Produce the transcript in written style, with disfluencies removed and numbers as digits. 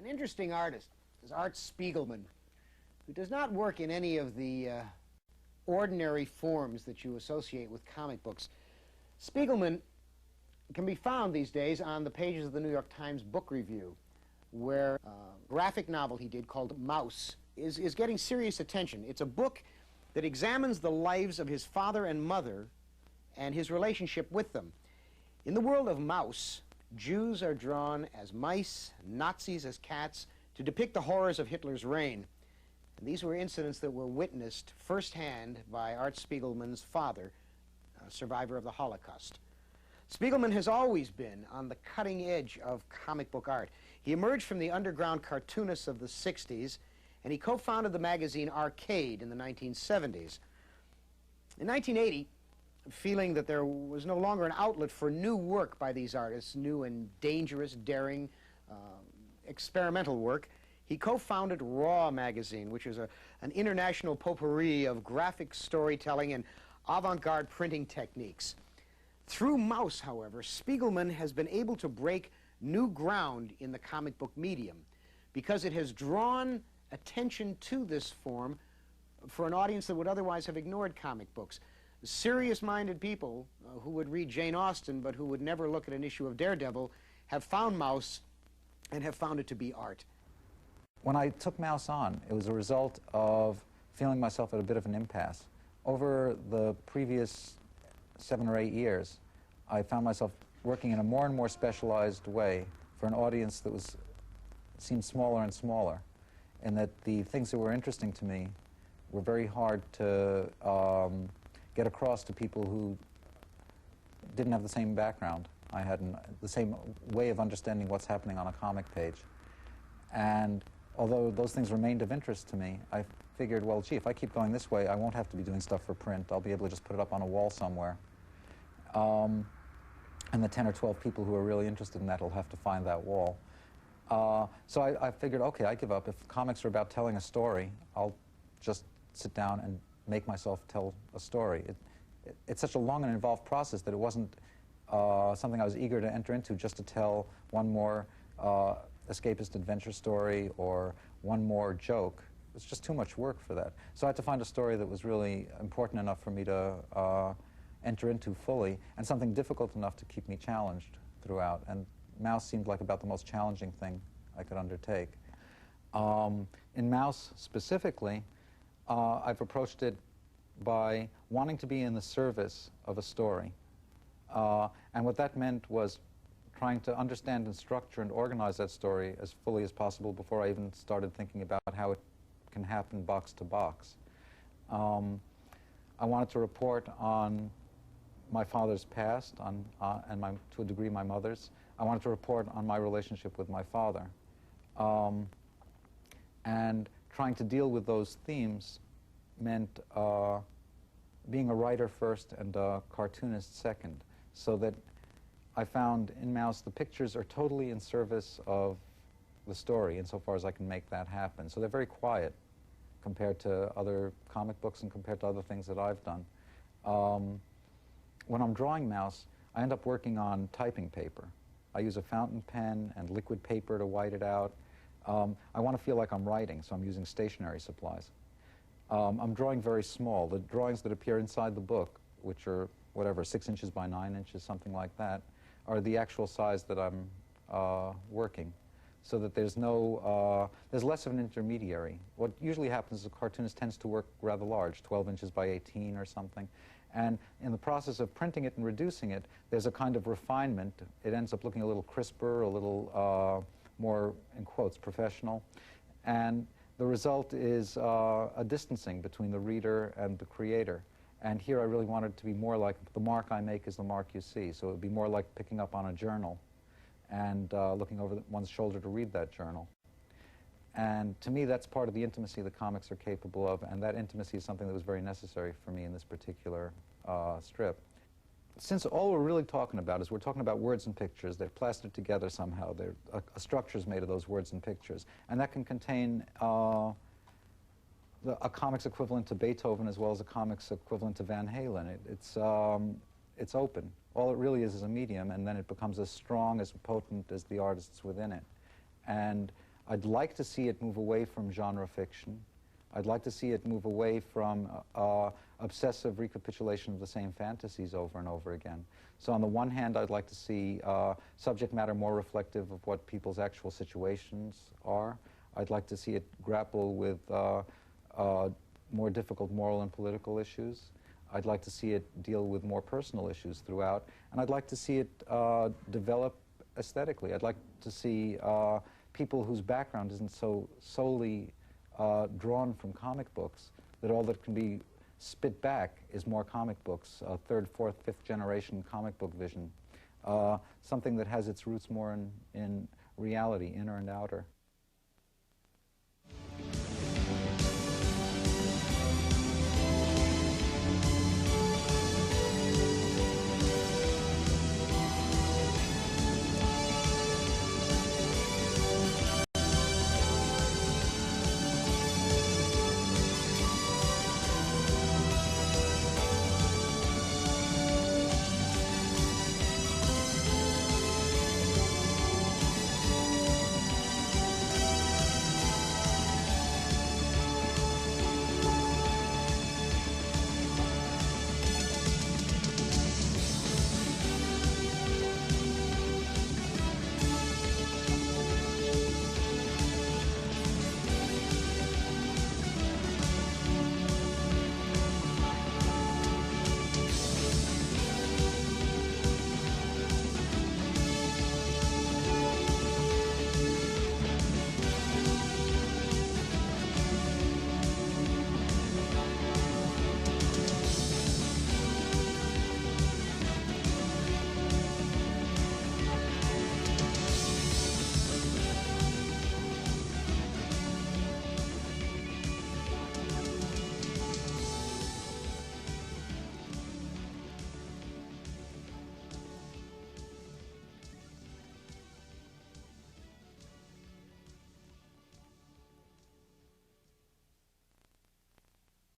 An interesting artist is Art Spiegelman, who does not work in any of the ordinary forms that you associate with comic books. Spiegelman can be found these days on the pages of the New York Times Book Review, where a graphic novel he did called Mouse is getting serious attention. It's a book that examines the lives of his father and mother and his relationship with them. In the world of Mouse, Jews are drawn as mice, Nazis as cats, to depict the horrors of Hitler's reign. And these were incidents that were witnessed firsthand by Art Spiegelman's father, a survivor of the Holocaust. Spiegelman has always been on the cutting edge of comic book art. He emerged from the underground cartoonists of the 60s, and he co-founded the magazine Arcade in the 1970s. In 1980, feeling that there was no longer an outlet for new work by these artists, new and dangerous, daring, experimental work, he co-founded Raw magazine, which is an international potpourri of graphic storytelling and avant-garde printing techniques. Through Mouse, however, Spiegelman has been able to break new ground in the comic book medium because it has drawn attention to this form for an audience that would otherwise have ignored comic books. Serious-minded people who would read Jane Austen but who would never look at an issue of Daredevil have found Mouse and have found it to be art. When I took Mouse on, it was a result of feeling myself at a bit of an impasse. Over the previous 7 or 8 years, I found myself working in a more and more specialized way for an audience that seemed smaller and smaller, and that the things that were interesting to me were very hard to get across to people who didn't have the same background I had, and the same way of understanding what's happening on a comic page. And although those things remained of interest to me, I figured, well, gee, if I keep going this way, I won't have to be doing stuff for print. I'll be able to just put it up on a wall somewhere. And the 10 or 12 people who are really interested in that will have to find that wall. So I figured, okay, I give up. If comics are about telling a story, I'll just sit down and make myself tell a story. It's such a long and involved process that it wasn't something I was eager to enter into just to tell one more escapist adventure story or one more joke. It's just too much work for that. So I had to find a story that was really important enough for me to enter into fully, and something difficult enough to keep me challenged throughout. And Mouse seemed like about the most challenging thing I could undertake. In Mouse specifically, I've approached it by wanting to be in the service of a story. And what that meant was trying to understand and structure and organize that story as fully as possible before I even started thinking about how it can happen box to box. I wanted to report on my father's past, and to a degree my mother's. I wanted to report on my relationship with my father. And trying to deal with those themes meant being a writer first and a cartoonist second, so that I found in Mouse the pictures are totally in service of the story insofar as I can make that happen. So they're very quiet compared to other comic books and compared to other things that I've done. When I'm drawing Mouse, I end up working on typing paper. I use a fountain pen and liquid paper to white it out. I want to feel like I'm writing, so I'm using stationery supplies. I'm drawing very small. The drawings that appear inside the book, which are, whatever, 6 inches by 9 inches, something like that, are the actual size that I'm working, so that there's less of an intermediary. What usually happens is a cartoonist tends to work rather large, 12 inches by 18 or something. And in the process of printing it and reducing it, there's a kind of refinement. It ends up looking a little crisper, a little more, in quotes, professional. And the result is a distancing between the reader and the creator. And here I really wanted it to be more like the mark I make is the mark you see. So it would be more like picking up on a journal and looking over one's shoulder to read that journal. And to me, that's part of the intimacy that comics are capable of, and that intimacy is something that was very necessary for me in this particular strip. Since all we're really talking about is we're talking about words and pictures, they're plastered together somehow. A structure is made of those words and pictures, and that can contain a comics equivalent to Beethoven as well as a comics equivalent to Van Halen. It's open. All it really is a medium, and then it becomes as strong, as potent as the artists within it. And I'd like to see it move away from genre fiction. I'd like to see it move away from obsessive recapitulation of the same fantasies over and over again. So on the one hand, I'd like to see subject matter more reflective of what people's actual situations are. I'd like to see it grapple with more difficult moral and political issues. I'd like to see it deal with more personal issues throughout. And I'd like to see it develop aesthetically. I'd like to see people whose background isn't so solely drawn from comic books, that all that can be spit back is more comic books, third, fourth, fifth generation comic book vision, something that has its roots more in reality, inner and outer.